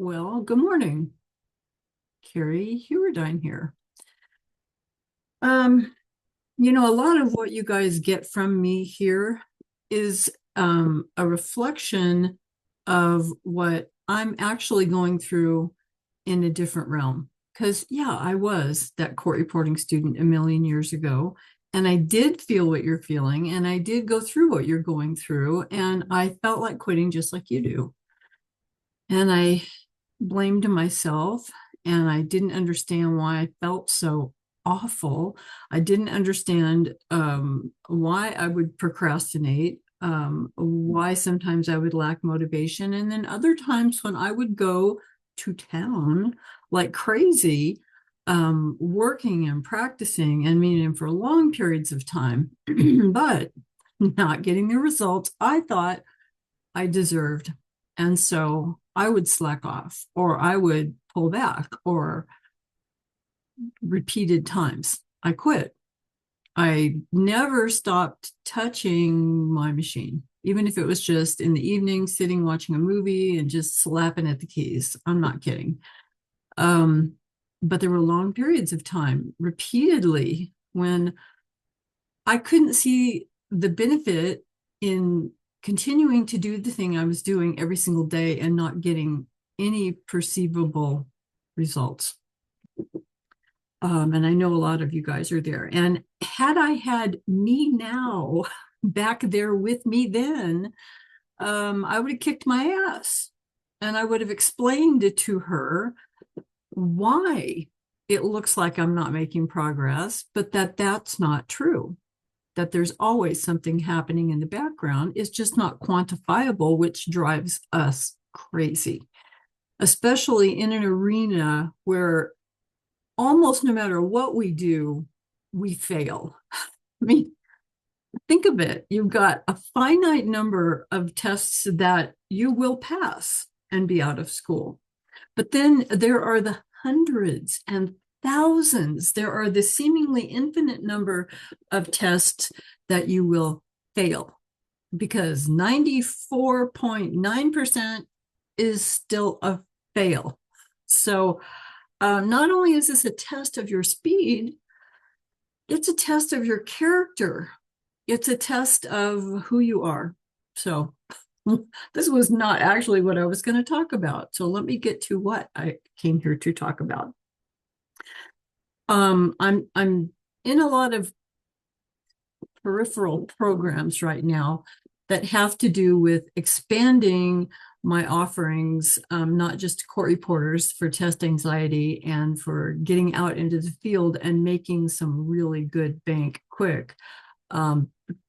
Well, good morning. Carrie Hewerdine here. Um, a lot of what you guys get from me here is a reflection of what I'm actually going through in a different realm. Because, yeah, I was that court reporting student a million years ago, and I did feel what you're feeling, and I did go through what you're going through, and I felt like quitting just like you do. And I blamed myself and I didn't understand why I felt so awful. I didn't understand why I would procrastinate, why sometimes I would lack motivation. And then other times when I would go to town like crazy, working and practicing and meaning for long periods of time, but not getting the results I thought I deserved. And so I would slack off or I would pull back or repeated times. I quit. I never stopped touching my machine, even if it was just in the evening, sitting watching a movie and just slapping at the keys. I'm not kidding. Um, but there were long periods of time repeatedly when I couldn't see the benefit in continuing to do the thing I was doing every single day and not getting any perceivable results. And I know a lot of you guys are there. And had I had me now back there with me then, I would have kicked my ass and I would have explained it to her why it looks like I'm not making progress, but that's not true. That there's always something happening in the background. It's just not quantifiable, which drives us crazy, especially in an arena where almost no matter what we do, we fail. I mean, think of it. You've got a finite number of tests that you will pass and be out of school. But then there are the hundreds and thousands. There are the seemingly infinite number of tests that you will fail because 94.9% is still a fail. So, not only is this a test of your speed, it's a test of your character, it's a test of who you are. So, this was not actually what I was going to talk about. So let me get to what I came here to talk about. I'm in a lot of peripheral programs right now that have to do with expanding my offerings, not just to court reporters for test anxiety and for getting out into the field and making some really good bank quick,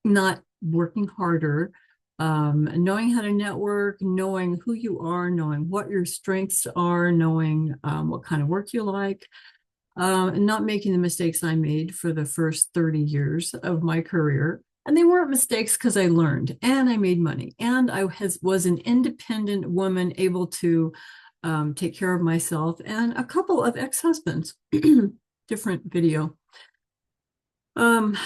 not working harder, knowing how to network, knowing who you are, knowing what your strengths are, knowing what kind of work you like, and not making the mistakes I made for the first 30 years of my career. And they weren't mistakes because I learned and I made money and was an independent woman able to take care of myself and a couple of ex-husbands. Different video. Um,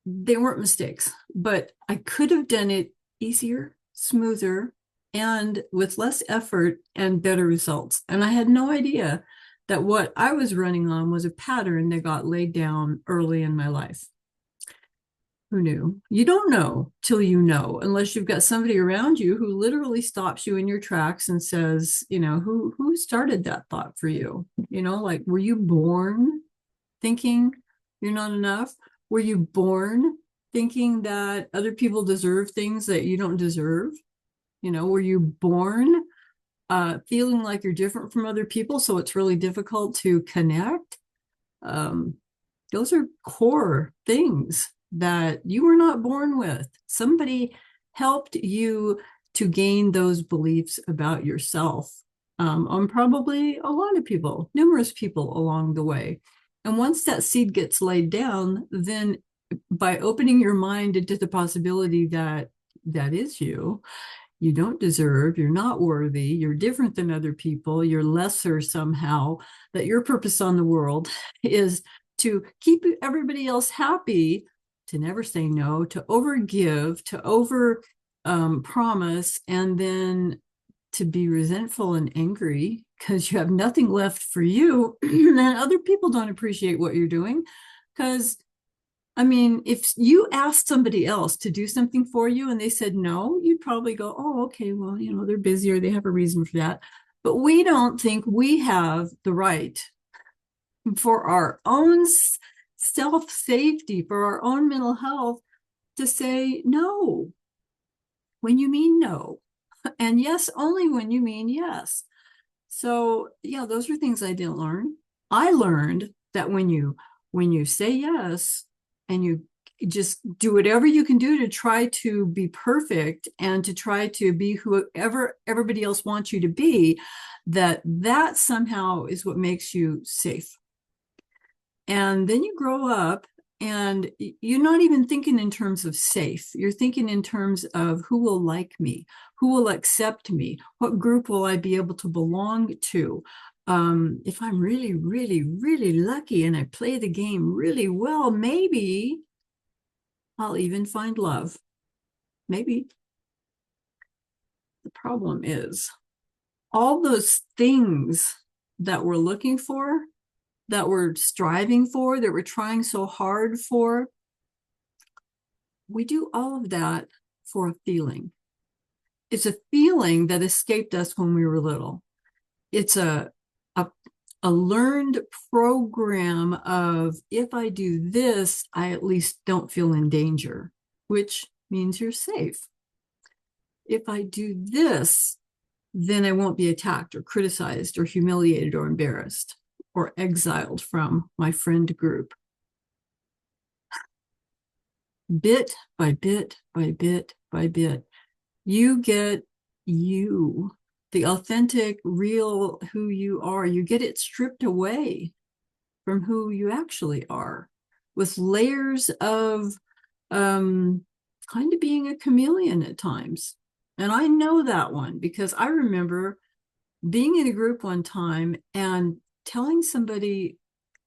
they weren't mistakes, but I could have done it easier, smoother, and with less effort and better results. And I had no idea that what I was running on was a pattern that got laid down early in my life. Who knew? You don't know till you know, unless you've got somebody around you who literally stops you in your tracks and says, who started that thought for you? Like, were you born thinking you're not enough? Were you born thinking that other people deserve things that you don't deserve? Were you born feeling like you're different from other people, so it's really difficult to connect? Um, those are core things that you were not born with. Somebody helped you to gain those beliefs about yourself. On probably a lot of people, numerous people along the way. And once that seed gets laid down, then by opening your mind into the possibility that that is you don't deserve, you're not worthy, you're different than other people, you're lesser somehow, that your purpose on the world is to keep everybody else happy, to never say no, to overgive, to over promise, and then to be resentful and angry because you have nothing left for you and other people don't appreciate what you're doing. Because, I mean, if you asked somebody else to do something for you and they said no, you'd probably go, oh, okay, well, they're busy or they have a reason for that. But we don't think we have the right for our own self-safety, for our own mental health, to say no when you mean no, and yes only when you mean yes. So yeah, those are things I didn't learn. I learned that when you say yes and you just do whatever you can do to try to be perfect and to try to be whoever everybody else wants you to be, that somehow is what makes you safe. And then you grow up and you're not even thinking in terms of safe. You're thinking in terms of who will like me, who will accept me, what group will I be able to belong to. If I'm really, really, really lucky and I play the game really well, maybe I'll even find love. Maybe. The problem is all those things that we're looking for, that we're striving for, that we're trying so hard for, we do all of that for a feeling. It's a feeling that escaped us when we were little. It's a learned program of, if I do this, I at least don't feel in danger, which means you're safe. If I do this, then I won't be attacked or criticized or humiliated or embarrassed or exiled from my friend group. Bit by bit by bit by bit, you get you, the authentic, real who you are. You get it stripped away from who you actually are, with layers of kind of being a chameleon at times. And I know that one because I remember being in a group one time and telling somebody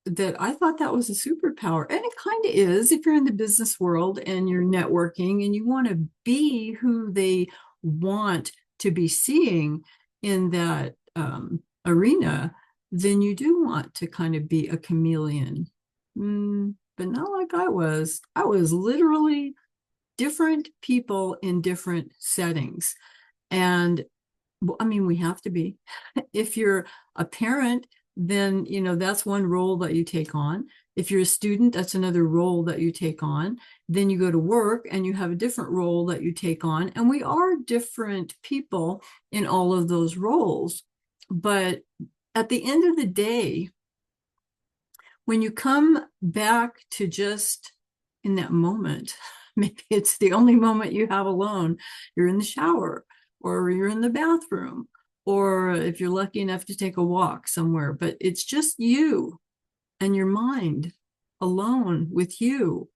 that I thought that was a superpower. And it kind of is if you're in the business world and you're networking and you want to be who they want to be seeing in that arena, then you do want to kind of be a chameleon. But not like I was. I was literally different people in different settings. And I mean, we have to be. If you're a parent, then, that's one role that you take on. If you're a student, that's another role that you take on. Then you go to work and you have a different role that you take on. And we are different people in all of those roles. But at the end of the day, when you come back to just in that moment, maybe it's the only moment you have alone, you're in the shower or you're in the bathroom, or if you're lucky enough to take a walk somewhere, but it's just you and your mind alone with you.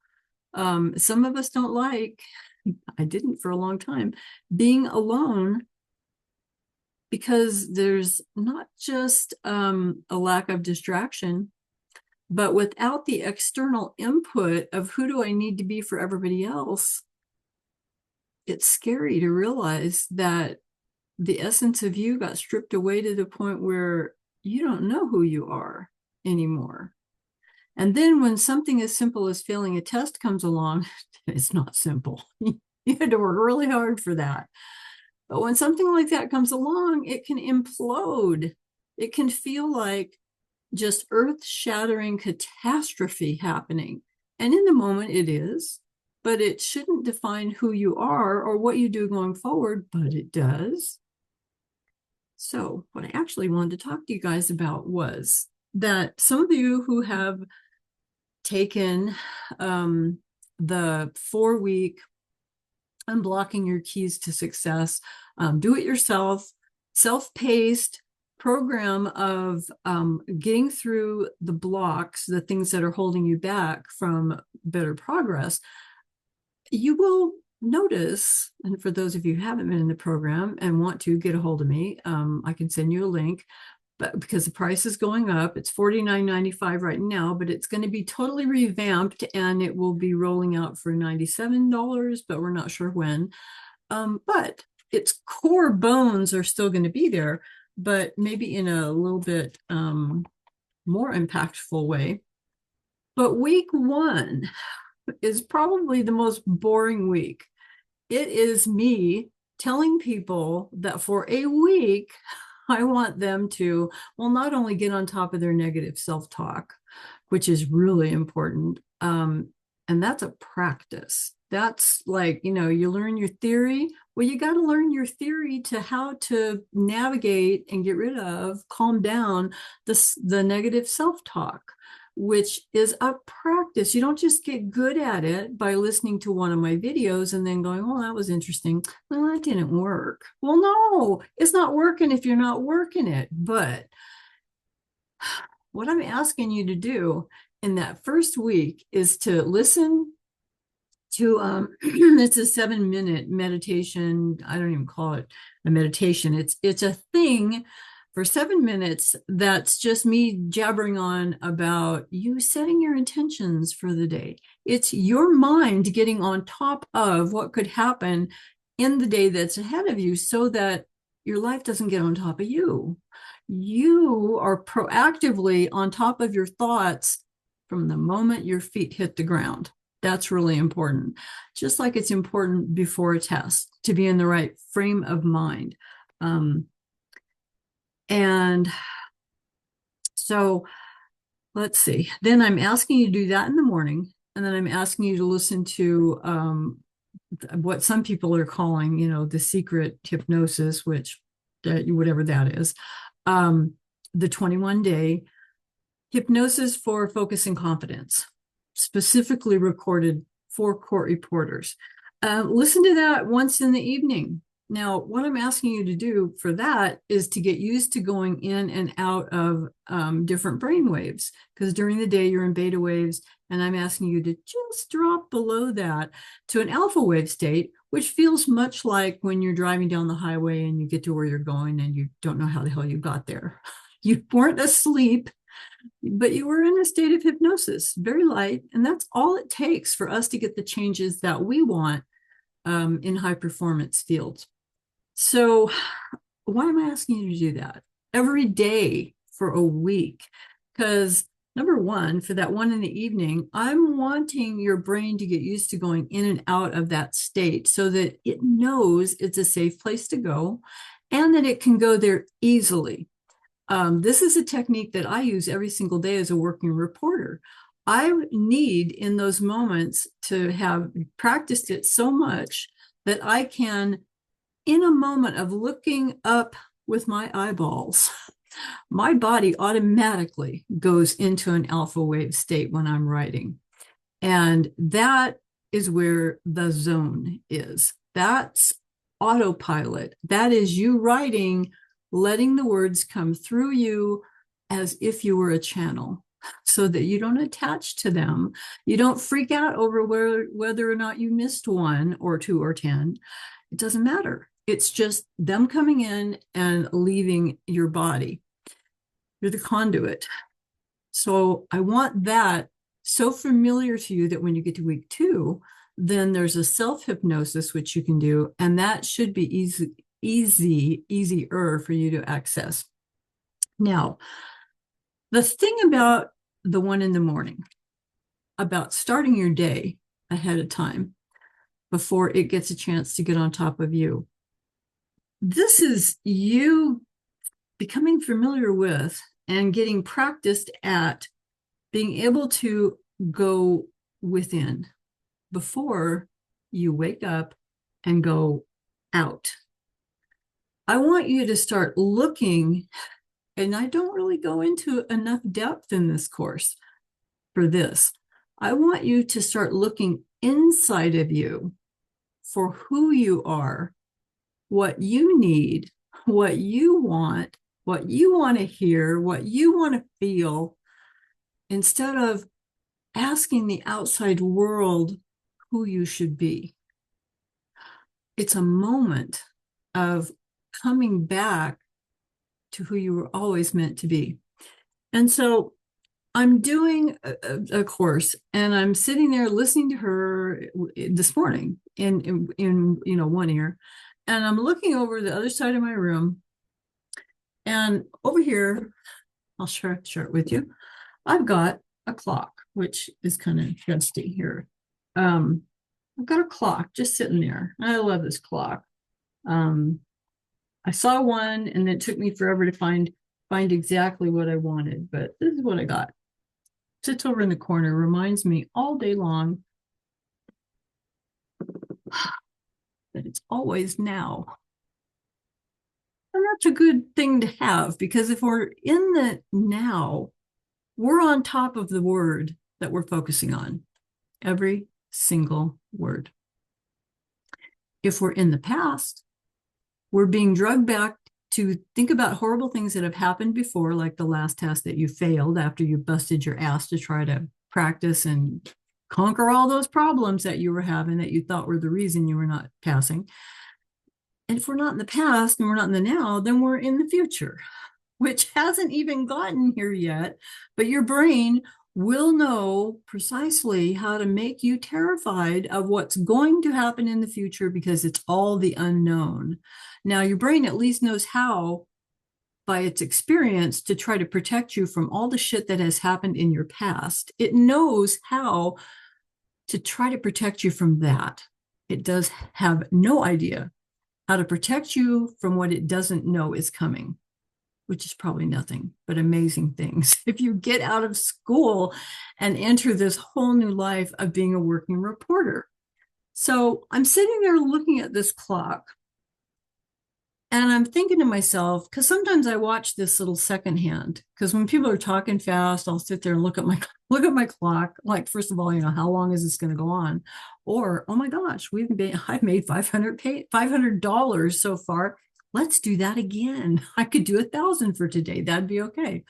Some of us don't like, I didn't for a long time, being alone, because there's not just a lack of distraction, but without the external input of who do I need to be for everybody else, it's scary to realize that the essence of you got stripped away to the point where you don't know who you are anymore. And then when something as simple as failing a test comes along, it's not simple. You had to work really hard for that. But when something like that comes along, it can implode. It can feel like just earth-shattering catastrophe happening. And in the moment it is, but it shouldn't define who you are or what you do going forward, but it does. So what I actually wanted to talk to you guys about was that some of you who have taken the 4-week Unblocking Your Keys to Success, do it yourself, self-paced program of getting through the blocks, the things that are holding you back from better progress, you will notice, and for those of you who haven't been in the program and want to get a hold of me, I can send you a link, but because the price is going up, it's $49.95 right now, but it's going to be totally revamped and it will be rolling out for $97, but we're not sure when. But its core bones are still going to be there, but maybe in a little bit more impactful way. But week one is probably the most boring week. It is me telling people that for a week, I want them to, well, not only get on top of their negative self-talk, which is really important, and that's a practice. That's like, you learn your theory. Well, you got to learn your theory to how to navigate and get rid of, calm down the negative self-talk, which is a practice. You don't just get good at it by listening to one of my videos and then going, oh, that was interesting. Well, that didn't work. Well, no, it's not working if you're not working it. But what I'm asking you to do in that first week is to listen to it's a 7-minute meditation. I don't even call it a meditation. It's a thing for 7 minutes that's just me jabbering on about you setting your intentions for the day. It's your mind getting on top of what could happen in the day that's ahead of you so that your life doesn't get on top of you. You are proactively on top of your thoughts from the moment your feet hit the ground. That's really important. Just like it's important before a test to be in the right frame of mind. And so let's see. Then I'm asking you to do that in the morning. And then I'm asking you to listen to what some people are calling, the secret hypnosis, which whatever that is, the 21-day hypnosis for focus and confidence, specifically recorded for court reporters. Listen to that once in the evening. Now, what I'm asking you to do for that is to get used to going in and out of different brain waves, because during the day you're in beta waves, and I'm asking you to just drop below that to an alpha wave state, which feels much like when you're driving down the highway and you get to where you're going and you don't know how the hell you got there. You weren't asleep, but you were in a state of hypnosis, very light. And that's all it takes for us to get the changes that we want in high performance fields. So why am I asking you to do that every day for a week? Because number one, for that one in the evening, I'm wanting your brain to get used to going in and out of that state so that it knows it's a safe place to go and that it can go there easily. This is a technique that I use every single day as a working reporter. I need in those moments to have practiced it so much that I can, in a moment of looking up with my eyeballs, my body automatically goes into an alpha wave state when I'm writing. And that is where the zone is. That's autopilot. That is you writing, letting the words come through you as if you were a channel so that you don't attach to them. You don't freak out over whether or not you missed 1 or 2 or 10. It doesn't matter. It's just them coming in and leaving your body. You're the conduit. So I want that so familiar to you that when you get to week 2, then there's a self-hypnosis, which you can do, and that should be easier for you to access. Now, the thing about the one in the morning, about starting your day ahead of time before it gets a chance to get on top of you, this is you becoming familiar with and getting practiced at being able to go within before you wake up and go out. I want you to start looking, and I don't really go into enough depth in this course for this. I want you to start looking inside of you for who you are, what you need, what you want to hear, what you want to feel, instead of asking the outside world who you should be. It's a moment of coming back to who you were always meant to be. And so I'm doing a course, and I'm sitting there listening to her this morning in one ear, And I'm looking over the other side of my room. And over here, I'll share it with you. I've got a clock, which is kind of dusty here. Um, I've got a clock just sitting there. I love this clock. Um, I saw one and it took me forever to find exactly what I wanted, but this is what I got. Sits over in the corner, reminds me all day long that it's always now. And that's a good thing to have because if we're in the now, we're on top of the word that we're focusing on, every single word. If we're in the past, we're being drugged back to think about horrible things that have happened before, like the last test that you failed after you busted your ass to try to practice and conquer all those problems that you were having that you thought were the reason you were not passing. And if we're not in the past and we're not in the now, then we're in the future, which hasn't even gotten here yet. But your brain will know precisely how to make you terrified of what's going to happen in the future because it's all the unknown. Now, your brain at least knows how, by its experience, to try to protect you from all the shit that has happened in your past. It knows how to try to protect you from that. It does have no idea how to protect you from what it doesn't know is coming, which is probably nothing but amazing things. If you get out of school and enter this whole new life of being a working reporter. So I'm sitting there looking at this clock and I'm thinking to myself, because sometimes I watch this little secondhand, because when people are talking fast, I'll sit there and look at my clock. Like, first of all, how long is this going to go on? Or, oh my gosh, I've made $500 so far. Let's do that again. I could do 1,000 for today. That'd be okay.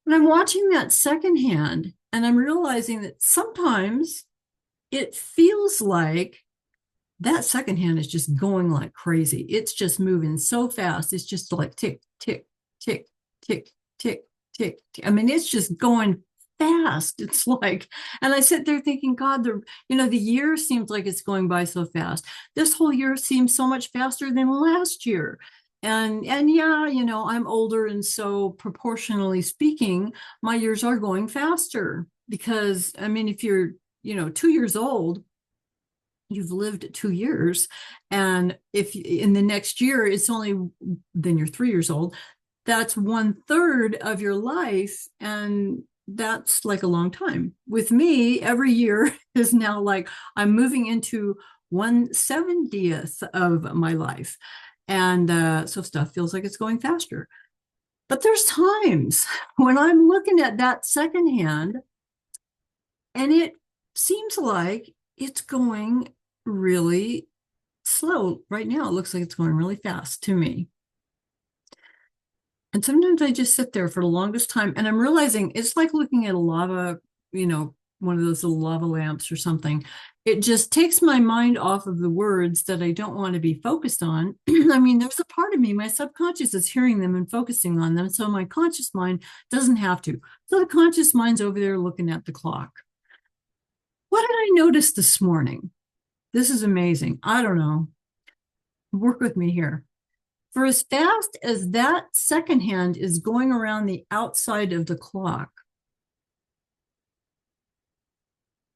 And I'm watching that secondhand and I'm realizing that sometimes it feels like that secondhand is just going like crazy. It's just moving so fast. It's just like tick, tick, tick, tick, tick, tick. I mean, it's just going fast. It's like, and I sit there thinking, God, the year seems like it's going by so fast. This whole year seems so much faster than last year. And yeah, I'm older, and so proportionally speaking, my years are going faster because I mean, if you're 2 years old, you've lived 2 years, and if in the next year it's only then you're 3 years old, that's 1/3 of your life, and that's like a long time. With me, every year is now like I'm moving into 1/70th of my life, and so stuff feels like it's going faster. But there's times when I'm looking at that secondhand and it seems like it's going really slow. Right now, it looks like it's going really fast to me. And sometimes I just sit there for the longest time and I'm realizing it's like looking at a lava, one of those little lava lamps or something. It just takes my mind off of the words that I don't want to be focused on. I mean, there's a part of me, my subconscious is hearing them and focusing on them. So my conscious mind doesn't have to. So the conscious mind's over there looking at the clock. What did I notice this morning? This is amazing. I don't know. Work with me here. For as fast as that secondhand is going around the outside of the clock,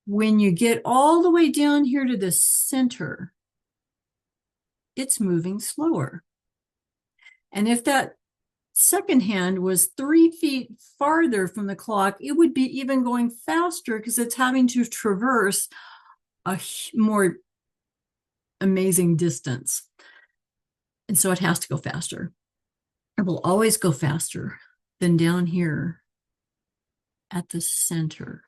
when you get all the way down here to the center, it's moving slower. And if that secondhand was 3 feet farther from the clock, it would be even going faster because it's having to traverse a more amazing distance. And so it has to go faster. It will always go faster than down here at the center.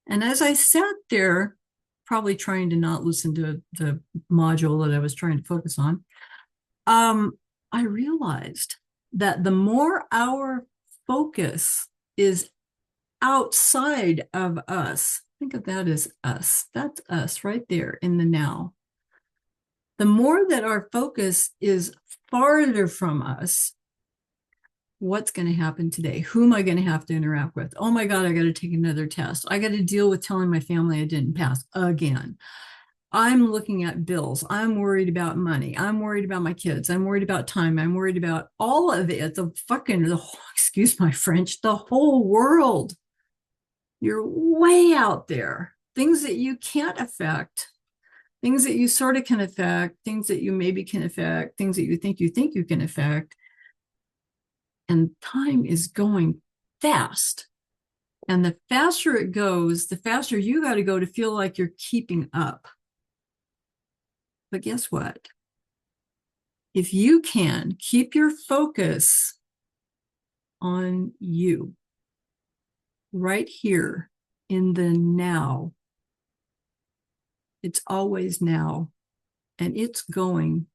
And as I sat there, probably trying to not listen to the module that I was trying to focus on, I realized that the more our focus is outside of us, think of that as us. That's us right there in the now. The more that our focus is farther from us, what's going to happen today? Who am I going to have to interact with? Oh my God, I got to take another test. I got to deal with telling my family I didn't pass again. I'm looking at bills. I'm worried about money. I'm worried about my kids. I'm worried about time. I'm worried about all of it. Excuse my French, the whole world. You're way out there. Things that you can't affect, things that you sort of can affect, things that you maybe can affect, things that you think you can affect. And time is going fast. And the faster it goes, the faster you got to go to feel like you're keeping up. But guess what? If you can keep your focus on you right here in the now, it's always now, and it's going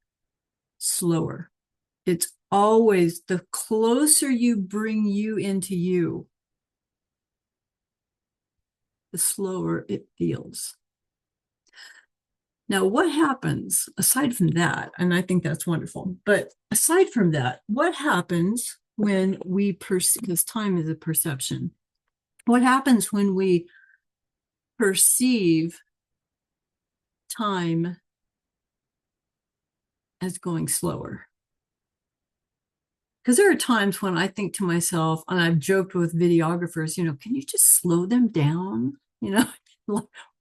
slower. It's always the closer you bring you into you, the slower it feels. Now, what happens aside from that? And I think that's wonderful. But aside from that, what happens when we perceive, because time is a perception, what happens when we perceive time as going slower? Because there are times when I think to myself, and I've joked with videographers, can you just slow them down?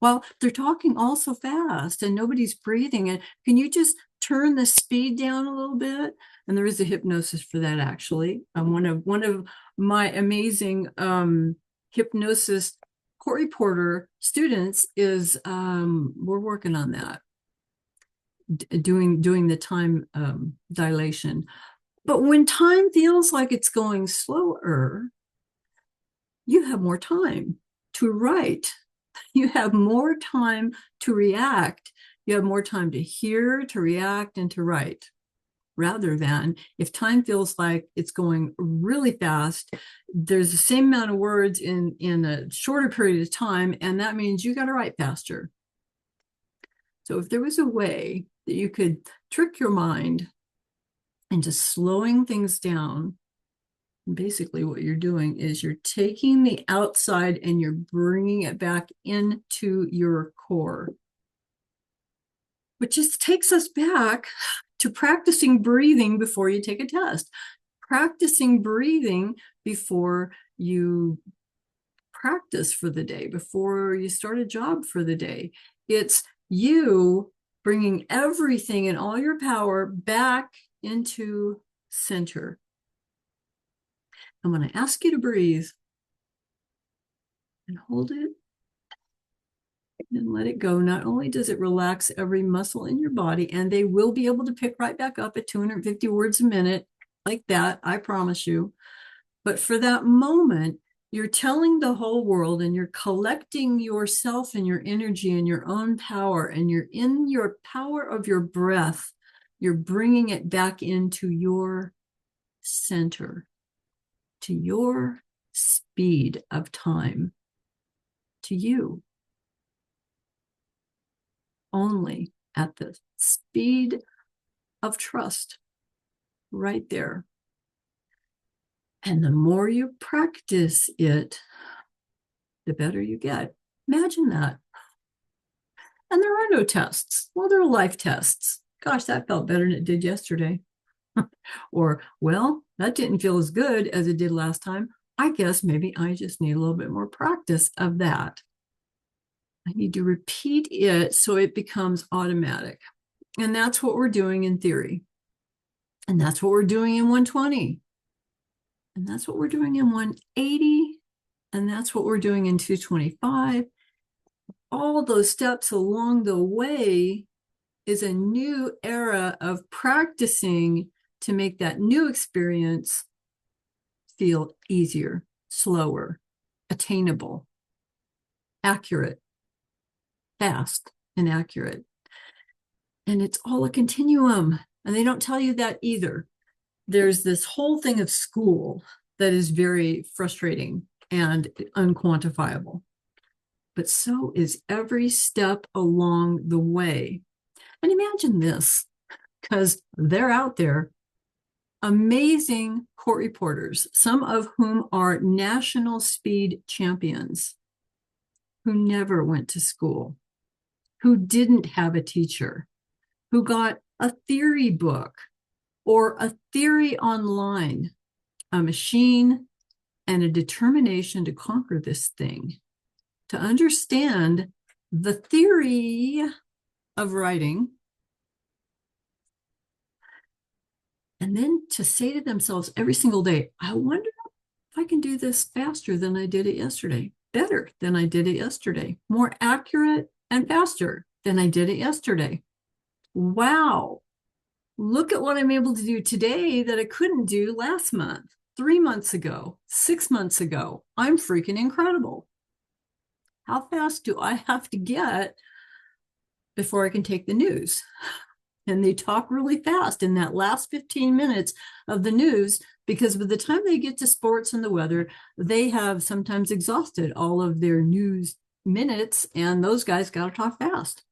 While they're talking all so fast and nobody's breathing. And can you just turn the speed down a little bit? And there is a hypnosis for that, actually. One of my amazing hypnosis Corey Porter students is we're working on that, doing the time dilation. But when time feels like it's going slower, you have more time to write. You have more time to react. You have more time to hear, to react, and to write. Rather than if time feels like it's going really fast, there's the same amount of words in a shorter period of time, and that means you got to write faster. So if there was a way that you could trick your mind into slowing things down, basically what you're doing is you're taking the outside and you're bringing it back into your core, which just takes us back to practicing breathing before you take a test, practicing breathing before you practice for the day, before you start a job for the day. It's you bringing everything and all your power back into center. I'm going to ask you to breathe and hold it and let it go. Not only does it relax every muscle in your body, and they will be able to pick right back up at 250 words a minute, like that, I promise you. But for that moment, you're telling the whole world and you're collecting yourself and your energy and your own power, and you're in your power of your breath. You're bringing it back into your center, to your speed of time, to you. Only at the speed of trust, right there. And the more you practice it, the better you get. Imagine that. And there are no tests. Well, there are life tests. Gosh, that felt better than it did yesterday. Or, well, that didn't feel as good as it did last time. I guess maybe I just need a little bit more practice of that. I need to repeat it so it becomes automatic. And that's what we're doing in theory. And that's what we're doing in 120. And that's what we're doing in 180. And that's what we're doing in 225. All those steps along the way is a new era of practicing to make that new experience feel easier, slower, attainable, accurate, fast, and accurate. And it's all a continuum. And they don't tell you that either. There's this whole thing of school that is very frustrating and unquantifiable. But so is every step along the way. And imagine this, because they're out there, amazing court reporters, some of whom are national speed champions, who never went to school, who didn't have a teacher, who got a theory book or a theory online, a machine, and a determination to conquer this thing, to understand the theory of writing, and then to say to themselves every single day, I wonder if I can do this faster than I did it yesterday, better than I did it yesterday, more accurate and faster than I did it yesterday. Wow, look at what I'm able to do today that I couldn't do last month, 3 months ago, 6 months ago. I'm freaking incredible. How fast do I have to get before I can take the news? And they talk really fast in that last 15 minutes of the news, because by the time they get to sports and the weather, they have sometimes exhausted all of their news minutes, and those guys got to talk fast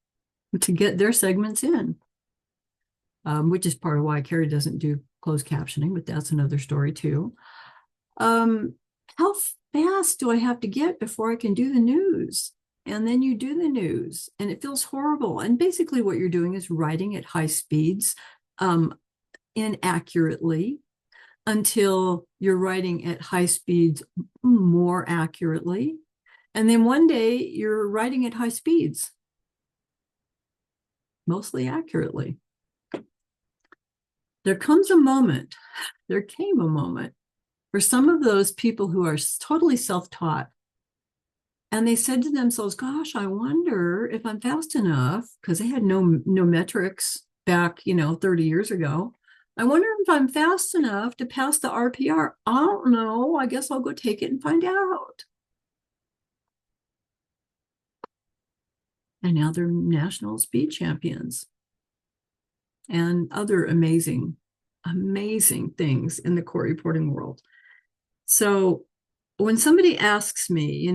to get their segments in, which is part of why Carrie doesn't do closed captioning, but that's another story too. How fast do I have to get before I can do the news? And then you do the news and it feels horrible. And basically what you're doing is writing at high speeds, inaccurately, until you're writing at high speeds more accurately. And then one day you're writing at high speeds, mostly accurately. There came a moment for some of those people who are totally self-taught, and they said to themselves, gosh, I wonder if I'm fast enough, because they had no metrics back, 30 years ago. I wonder if I'm fast enough to pass the RPR. I don't know. I guess I'll go take it and find out. And now they're national speed champions and other amazing, amazing things in the court reporting world. So when somebody asks me,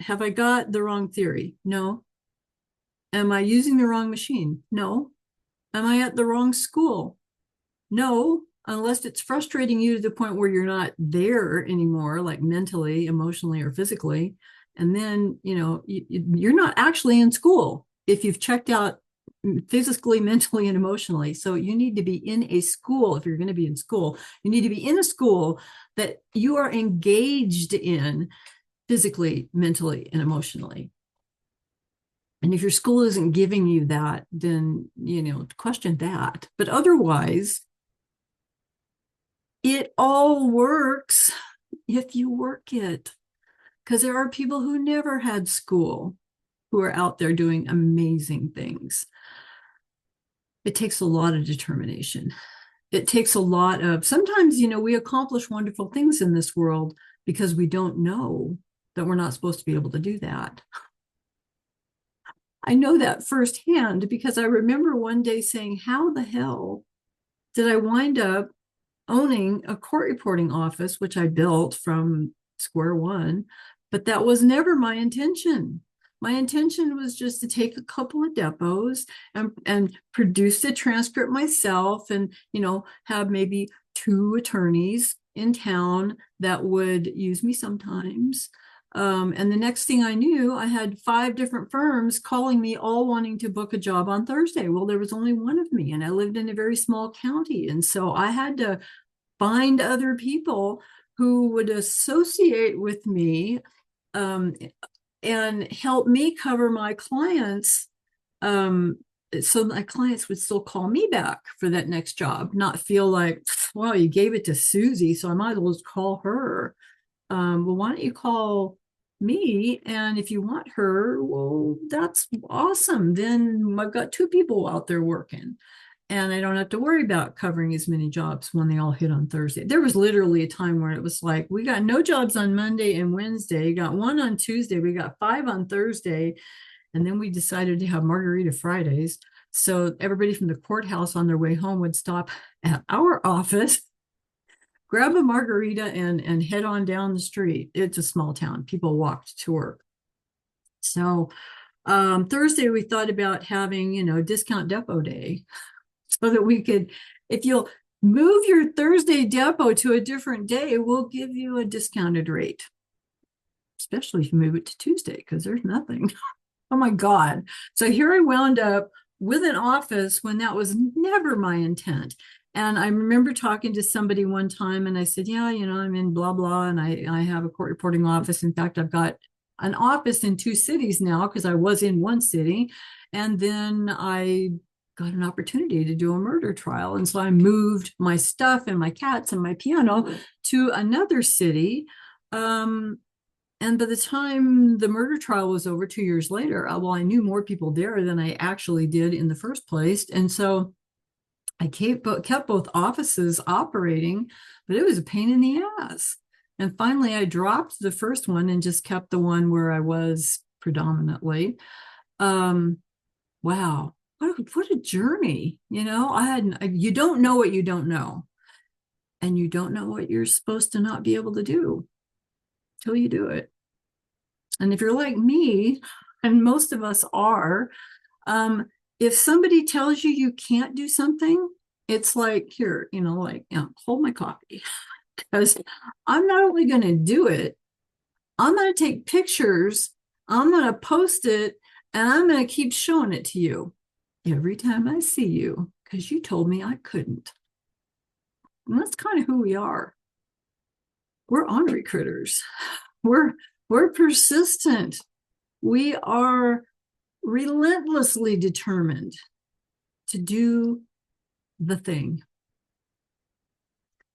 have I got the wrong theory? No. Am I using the wrong machine? No. Am I at the wrong school? No, unless it's frustrating you to the point where you're not there anymore, like mentally, emotionally, or physically. And then, you're not actually in school if you've checked out physically, mentally, and emotionally. So you need to be in a school. If you're going to be in school, you need to be in a school that you are engaged in physically, mentally, and emotionally. And if your school isn't giving you that, then, question that. But otherwise, it all works if you work it. Because there are people who never had school who are out there doing amazing things. It takes a lot of determination. It takes a lot of, sometimes, we accomplish wonderful things in this world because we don't know that we're not supposed to be able to do that. I know that firsthand because I remember one day saying, how the hell did I wind up owning a court reporting office, which I built from square one? But that was never my intention. My intention was just to take a couple of depots and produce the transcript myself, and have maybe 2 attorneys in town that would use me sometimes. And the next thing I knew, I had 5 different firms calling me, all wanting to book a job on Thursday. Well, there was only one of me, and I lived in a very small county. And so I had to find other people who would associate with me, and help me cover my clients, so my clients would still call me back for that next job, not feel like, well, you gave it to Susie, so I might as well just call her. Well, why don't you call me? And if you want her, well, that's awesome. Then I've got 2 people out there working, and I don't have to worry about covering as many jobs when they all hit on Thursday. There was literally a time where it was like, we got no jobs on Monday and Wednesday, got 1 on Tuesday, we got 5 on Thursday, and then we decided to have Margarita Fridays. So everybody from the courthouse on their way home would stop at our office, grab a margarita, and head on down the street. It's a small town. People walked to work. So Thursday, we thought about having, discount depot day, so that we could, if you'll move your Thursday depot to a different day, we'll give you a discounted rate, especially if you move it to Tuesday, because there's nothing. Oh my God. So here I wound up with an office when that was never my intent. And I remember talking to somebody one time and I said, yeah, I'm in blah, blah, and I have a court reporting office. In fact, I've got an office in 2 cities now because I was in one city. And then I got an opportunity to do a murder trial. And so I moved my stuff and my cats and my piano to another city. And by the time the murder trial was over 2 years later, well, I knew more people there than I actually did in the first place. And so I kept both offices operating, but it was a pain in the ass. And finally, I dropped the first one and just kept the one where I was predominantly. Um, wow, what a journey! You don't know what you don't know, and you don't know what you're supposed to not be able to do till you do it. And if you're like me, and most of us are, if somebody tells you you can't do something, it's like, here, hold my coffee. Because I'm not only going to do it, I'm going to take pictures, I'm going to post it, and I'm going to keep showing it to you every time I see you because you told me I couldn't. And that's kind of who we are. We're ornery critters. We're persistent. We are relentlessly determined to do the thing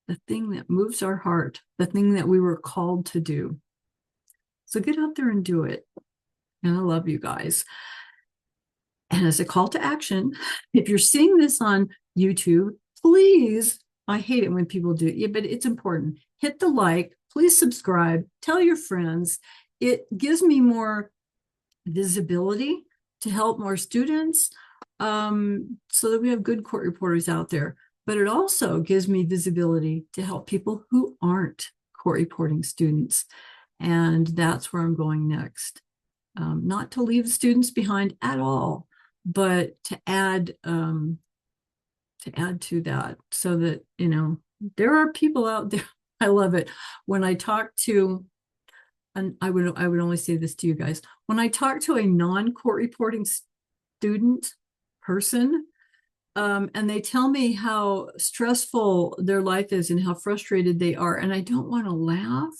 that moves our heart, the thing that we were called to do. So get out there and do it. And I love you guys. And as a call to action, if you're seeing this on YouTube, please, I hate it when people do it, yeah, but it's important. Hit the like, please subscribe, tell your friends. It gives me more visibility to help more students, so that we have good court reporters out there. But it also gives me visibility to help people who aren't court reporting students. And that's where I'm going next. Not to leave students behind at all, but to add to that so that, there are people out there. I love it. When I talk to, and I would only say this to you guys, when I talk to a non-court reporting student person, and they tell me how stressful their life is and how frustrated they are, and I don't want to laugh,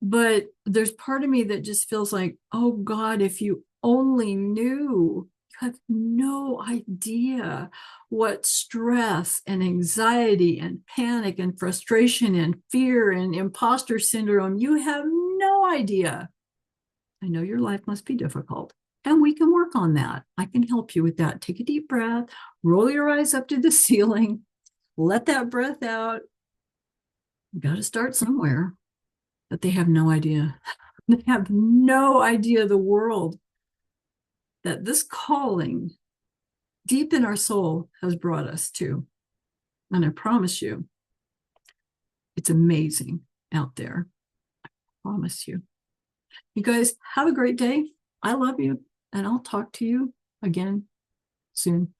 but there's part of me that just feels like, oh God, if you only knew. You have no idea what stress and anxiety and panic and frustration and fear and imposter syndrome. You have no idea. I know your life must be difficult, and we can work on that. I can help you with that. Take a deep breath, roll your eyes up to the ceiling, let that breath out. You got to start somewhere, but they have no idea. They have no idea the world that this calling deep in our soul has brought us to. And I promise you, it's amazing out there. I promise you. You guys have a great day. I love you, and I'll talk to you again soon.